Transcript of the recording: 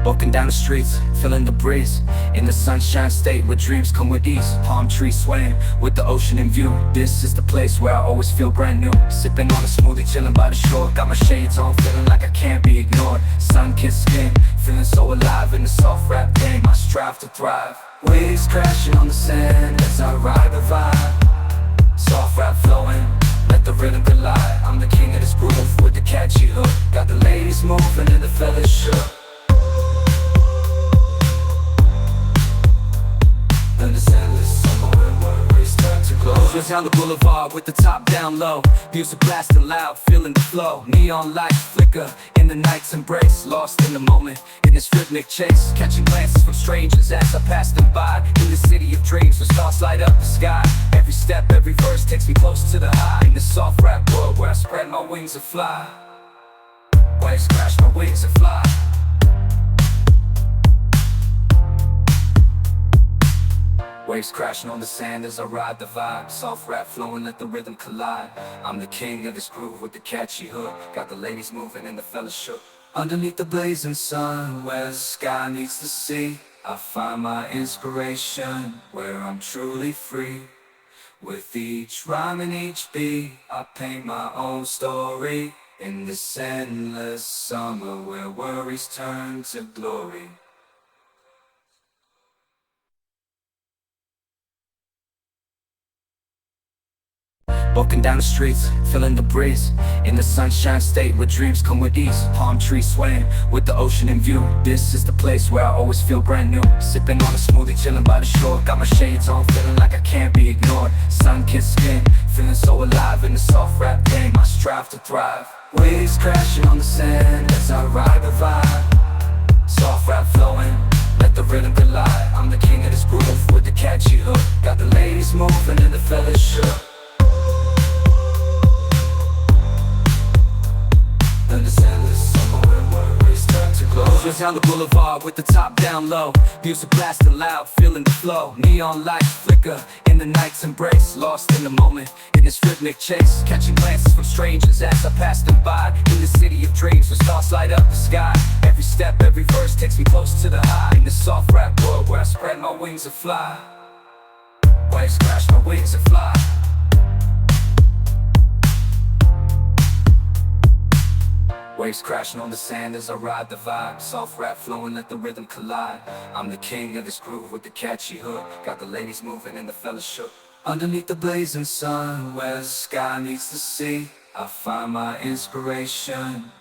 Walking down the streets, feeling the breeze. In the sunshine state where dreams come with ease. Palm trees swaying with the ocean in view. This is the place where I always feel brand new. Sipping on a smoothie, chilling by the shore. Got my shades on, feeling like I can't be ignored. Sun-kissed skin, feeling so alive in the soft rap game. I strive to thrive. Waves crashing on the sand as I ride the vibe. Soft rap flowing, let the rhythm collide. I'm the king of this groove with the catchy hook. Got the ladies moving and the fellas shook. Just down the boulevard with the top down low. Music blasting loud, feeling the flow. Neon lights flicker in the night's embrace. Lost in the moment, in this rhythmic chase. Catching glances from strangers as I pass them by. In the city of dreams where stars light up the sky. Every step, every verse takes me close to the high. In this soft rap world where I spread my wings and fly. Waves crash, my wings and fly. Waves crashing on the sand as I ride the vibe. Soft rap flowing, let the rhythm collide. I'm the king of this groove with the catchy hook. Got the ladies moving and the fellas shook. Underneath the blazing sun, where the sky meets the sea, I find my inspiration, where I'm truly free. With each rhyme and each beat, I paint my own story. In this endless summer where worries turn to glory. Walking down the streets, feeling the breeze. In the sunshine state where dreams come with ease. Palm trees swaying with the ocean in view. This is the place where I always feel brand new. Sipping on a smoothie, chilling by the shore. Got my shades on, feeling like I can't be ignored. Sun-kissed skin, feeling so alive in the soft rap game. I strive to thrive. Waves crashing on the sand as I ride the vibe. Soft rap flowing, let the rhythm collide. I'm the king of this groove with the catchy hook. Got the ladies moving and the fellas shook. Just down the boulevard with the top down low. Music blasting loud, feeling the flow. Neon lights flicker in the night's embrace. Lost in the moment, in this rhythmic chase. Catching glances from strangers as I pass them by. In the city of dreams where stars light up the sky. Every step, every verse takes me close to the high. In this soft rap world where I spread my wings and fly. Waves crash, my wings and fly. Waves crashing on the sand as I ride the vibe. Soft rap flowing, let the rhythm collide. I'm the king of this groove with the catchy hook. Got the ladies moving and the fellas shook. Underneath the blazing sun, where the sky meets the sea, I find my inspiration.